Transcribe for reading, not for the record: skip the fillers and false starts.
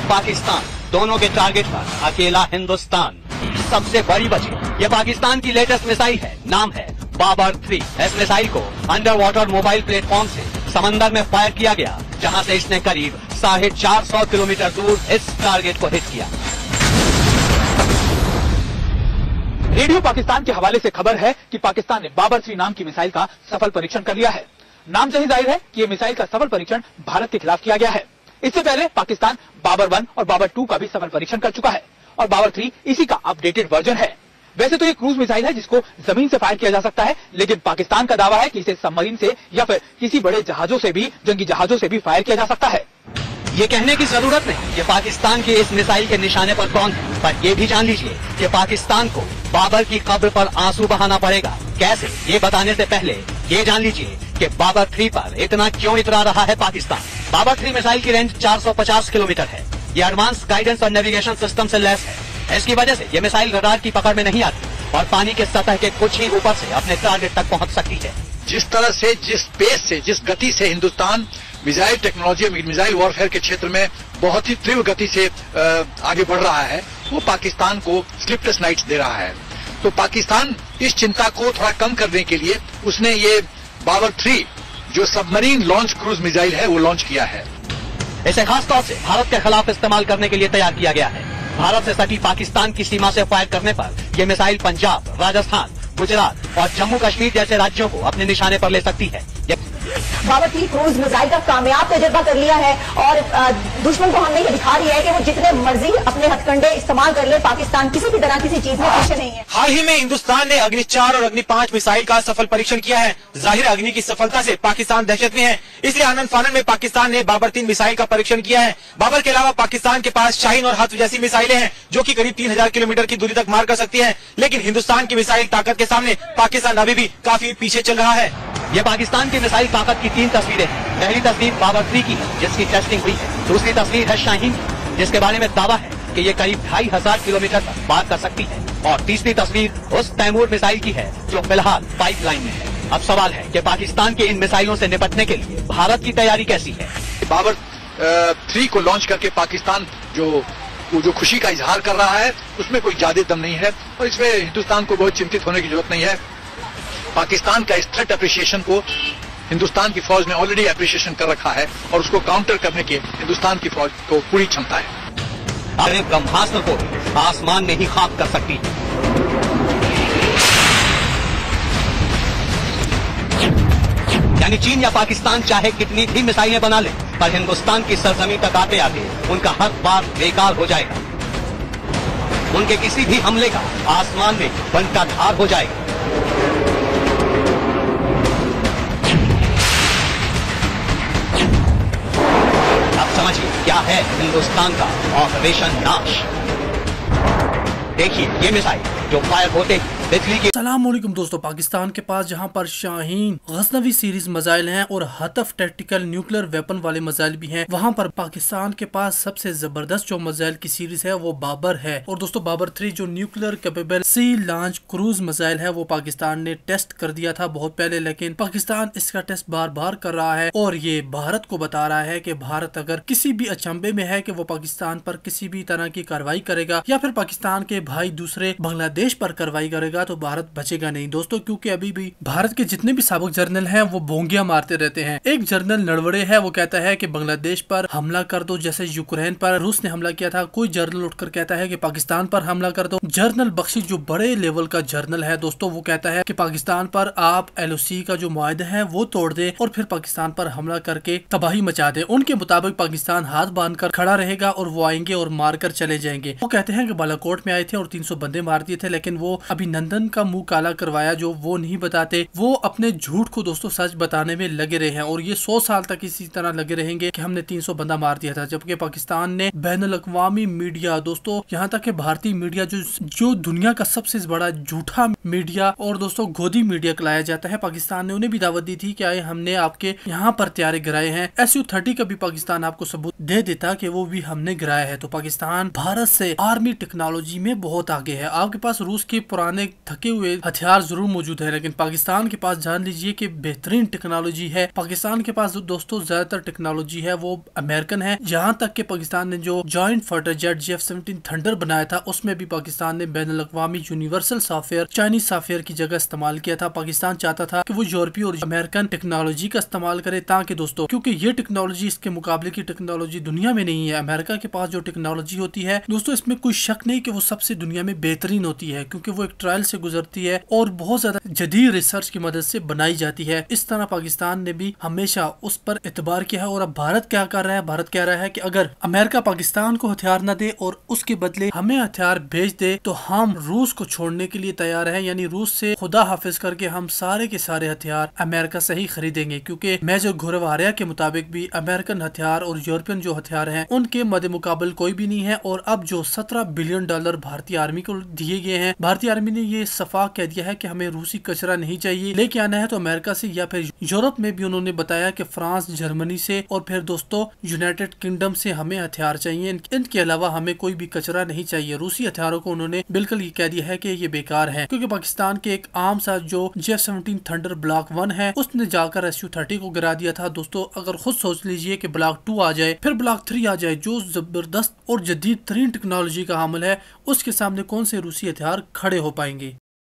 पाकिस्तान, दोनों के टारगेट पर अकेला हिंदुस्तान। सबसे बड़ी वजह ये पाकिस्तान की लेटेस्ट मिसाइल है, नाम है बाबर 3। इस मिसाइल को अंडर वाटर मोबाइल प्लेटफॉर्म से समंदर में फायर किया गया, जहां से इसने करीब 450 किलोमीटर दूर इस टारगेट को हिट किया। रेडियो पाकिस्तान के हवाले से खबर है कि पाकिस्तान ने बाबर 3 नाम की मिसाइल का सफल परीक्षण कर लिया है। नाम से ही जाहिर है कि ये मिसाइल का सफल परीक्षण भारत के खिलाफ किया गया है। इससे पहले पाकिस्तान बाबर 1 और बाबर 2 का भी सफल परीक्षण कर चुका है और बाबर 3 इसी का अपडेटेड वर्जन है। वैसे तो ये क्रूज मिसाइल है जिसको जमीन से फायर किया जा सकता है, लेकिन पाकिस्तान का दावा है कि इसे सबमरीन से या फिर किसी बड़े जहाजों से भी, जंगी जहाजों से भी फायर किया जा सकता है। ये कहने की जरूरत नहीं कि पाकिस्तान के इस मिसाइल के निशाने पर कौन है, पर ये भी जान लीजिए कि पाकिस्तान को बाबर की कब्र पर आंसू बहाना पड़ेगा। कैसे, ये बताने से पहले ये जान लीजिए कि बाबर 3 पर इतना क्यों इतरा रहा है पाकिस्तान। बाबर 3 मिसाइल की रेंज 450 किलोमीटर है। ये एडवांस गाइडेंस और नेविगेशन सिस्टम से लैस है। इसकी वजह से ये मिसाइल रडार की पकड़ में नहीं आती और पानी के सतह के कुछ ही ऊपर से अपने टारगेट तक पहुंच सकती है। जिस तरह से, जिस पेस से, जिस गति से Hindustan missile technology, missile warfare के क्षेत्र में बहुत ही तीव्र गति से आगे बढ़ रहा है, वो पाकिस्तान को स्लीपलेस नाइट्स दे रहा है। तो पाकिस्तान इस चिंता को थोड़ा कम करने के लिए उसने ये बाबर 3 जो सबमरीन लॉन्च क्रूज मिसाइल है वो लॉन्च किया है। इसे खास तौर से भारत के खिलाफ इस्तेमाल करने के लिए तैयार किया गया है। भारत से सटी पाकिस्तान की सीमा से फायर करने पर यह मिसाइल पंजाब, राजस्थान, गुजरात और जम्मू कश्मीर जैसे राज्यों को अपने निशाने पर ले सकती है। बाबर 3 क्रूज मिसाइल का कामयाब तजुर्बा कर लिया है और दुश्मन को हमने ये दिखा दिया है कि वो जितने मर्जी अपने हथकंडे इस्तेमाल कर ले, पाकिस्तान किसी भी तरह किसी चीज में पीछे नहीं है। हाल ही में हिंदुस्तान ने अग्नि 4 और अग्नि 5 मिसाइल का सफल परीक्षण किया है। जाहिर अग्नि की सफलता से पाकिस्तान दहशत में है, इसलिए आनंद फानन में पाकिस्तान ने बाबर 3 मिसाइल का परीक्षण किया है। बाबर के अलावा पाकिस्तान के पास शाहीन और हत्फ जैसी मिसाइलें हैं जो कि करीब 3000 किलोमीटर की दूरी तक मार कर सकती है, लेकिन हिंदुस्तान की मिसाइल ताकत के सामने पाकिस्तान अभी भी काफी पीछे चल रहा है। ये पाकिस्तान की मिसाइल ताकत की 3 तस्वीरें हैं। पहली तस्वीर बाबर 3 की है जिसकी टेस्टिंग हुई है। दूसरी तस्वीर है शाहीन की जिसके बारे में दावा है कि ये करीब 2500 किलोमीटर तक पार कर सकती है और तीसरी तस्वीर उस तैमूर मिसाइल की है जो फिलहाल पाइपलाइन में है। अब सवाल है कि पाकिस्तान के इन मिसाइलों से निपटने के लिए भारत की तैयारी कैसी है। बाबर 3 को लॉन्च करके पाकिस्तान जो खुशी का इजहार कर रहा है उसमें कोई ज्यादा दम नहीं है और इसमें हिंदुस्तान को बहुत चिंतित होने की जरूरत नहीं है। पाकिस्तान का इस थ्रेट अप्रिशिएशन को हिंदुस्तान की फौज ने ऑलरेडी अप्रिशिएशन कर रखा है और उसको काउंटर करने की हिंदुस्तान की फौज को पूरी क्षमता है। अरे ब्रह्मास्त्र को आसमान में ही खाक कर सकती है। यानी चीन या पाकिस्तान चाहे कितनी भी मिसाइलें बना ले, पर हिंदुस्तान की सरजमीन तक आते आते उनका हर बार बेकार हो जाएगा। उनके किसी भी हमले का आसमान में बनका धार हो जाएगा। अब समझिए क्या है हिंदुस्तान का ऑपरेशन नाश। देखिए ये मिसाइल जो फायर होते ही बिजली की। अस्सलामुअलैकुम दोस्तों, पाकिस्तान के पास जहां पर शाहीन गजनवी सीरीज मिसाइल हैं और हतफ टैक्टिकल न्यूक्लियर वेपन वाले मिसाइल भी हैं, वहां पर पाकिस्तान के पास सबसे जबरदस्त जो मिसाइल की सीरीज है वो बाबर है। और दोस्तों बाबर 3 जो न्यूक्लियर कैपेबल सी लॉन्च क्रूज मिसाइल है वो पाकिस्तान ने टेस्ट कर दिया था बहुत पहले, लेकिन पाकिस्तान इसका टेस्ट बार बार कर रहा है और ये भारत को बता रहा है कि भारत अगर किसी भी अचंभे में है कि वो पाकिस्तान पर किसी भी तरह की कार्रवाई करेगा या फिर पाकिस्तान के भाई दूसरे बांग्लादेश पर कार्रवाई करेगा तो भारत बचेगा नहीं दोस्तों, क्योंकि अभी भी भारत के जितने भी साबिक जर्नल हैं वो बोंगिया मारते रहते हैं। एक जर्नल नड़वड़े है, वो कहता है कि बांग्लादेश पर हमला कर दो, जैसे यूक्रेन पर रूस ने हमला किया था। कोई जर्नल उठकर कहता है कि पाकिस्तान पर हमला कर दो। जर्नल बख्शी जो बड़े लेवल का जर्नल है दोस्तों, वो कहता है कि पाकिस्तान पर आप LOC का जो मुआहदा है वो तोड़ दे और फिर पाकिस्तान पर हमला करके तबाही मचा दे। उनके मुताबिक पाकिस्तान हाथ बांधकर खड़ा रहेगा और वो आएंगे और मार कर चले जाएंगे। वो कहते हैं कि बालाकोट में आए थे और 300 बंदे मार दिए थे, लेकिन वो अभी नंदन का मुंह काला करवाया जो वो नहीं बताते। वो अपने झूठ को दोस्तों सच बताने में लगे रहे हैं और ये 100 साल तक इसी तरह लगे रहेंगे कि हमने 300 बंदा मार दिया था। जबकि पाकिस्तान ने बैनुल अक़वामी मीडिया दोस्तों, यहाँ तक कि भारतीय मीडिया जो दुनिया का सबसे बड़ा झूठा मीडिया और दोस्तों गोदी मीडिया कहलाया जाता है, पाकिस्तान ने उन्हें भी दावत दी थी कि आए हमने आपके यहाँ पर तैयारी गिराए हैं। SU-30 का भी पाकिस्तान आपको सबूत दे देता कि वो भी हमने गिराया है। तो पाकिस्तान भारत से आर्मी टेक्नोलॉजी में बहुत आगे है। आपके पास रूस के पुराने थके हुए हथियार जरूर मौजूद है, लेकिन पाकिस्तान के पास जान लीजिए कि बेहतरीन टेक्नोलॉजी है। पाकिस्तान के पास दोस्तों ज्यादातर टेक्नोलॉजी है वो अमेरिकन है। यहाँ तक कि पाकिस्तान ने जो joint fighter jet JF-17 thunder बनाया था उसमें भी पाकिस्तान ने बैनुल अक़वामी यूनिवर्सल सॉफ्टवेयर चाइनीज सॉफ्टवेयर की जगह इस्तेमाल किया था। पाकिस्तान चाहता था कि वो यूरोपीय और अमेरिकन टेक्नोलॉजी का इस्तेमाल करे, ताकि दोस्तों क्योंकि ये टेक्नोलॉजी इसके मुकाबले की टेक्नोलॉजी दुनिया में नहीं है। अमेरिका के पास जो टेक्नोलॉजी होती है दोस्तों इसमें कोई शक नहीं कि वो सबसे दुनिया में बेहतरीन होती है, क्योंकि वो एक ट्रायल से गुजरती है और बहुत ज्यादा जदीद रिसर्च की मदद से बनाई जाती है। इस तरह पाकिस्तान ने भी हमेशा उस पर एतबार किया है। और अब भारत क्या कर रहा है? भारत कह रहा है कि अगर अमेरिका पाकिस्तान को हथियार न दे और उसके बदले हमें हथियार भेज दे तो हम रूस को छोड़ने के लिए तैयार हैं, यानी रूस से खुदा हाफिज करके हम सारे के सारे हथियार अमेरिका से ही खरीदेंगे, क्योंकि मेजर घोरवारिया के मुताबिक भी अमेरिकन हथियार और यूरोपियन जो हथियार हैं उनके मद्दे मुकाबल कोई भी नहीं है। और अब जो $17 बिलियन भारतीय आर्मी को दिए गए हैं, भारतीय आर्मी ने ये सफाक कह दिया है कि हमें रूसी कचरा नहीं चाहिए, लेके आना है तो अमेरिका से या फिर यूरोप में भी उन्होंने बताया कि फ्रांस, जर्मनी से और फिर दोस्तों यूनाइटेड किंगडम से हमें हथियार चाहिए। इनके अलावा हमें कोई भी कचरा नहीं चाहिए। रूसी हथियारों को उन्होंने बिल्कुल ये कह दिया है कि ये बेकार है, क्योंकि पाकिस्तान के एक आम सा जो JF-17 थंडर ब्लॉक 1 है उसने जाकर Su-30 को गिरा दिया था। दोस्तों अगर खुद सोच लीजिए कि ब्लॉक 2 आ जाए, फिर ब्लॉक 3 आ जाए जो जबरदस्त और जदीद तरीन टेक्नोलॉजी का हामिल है, उसके सामने कौन से रूसी हथियार खड़े हो पाएंगे।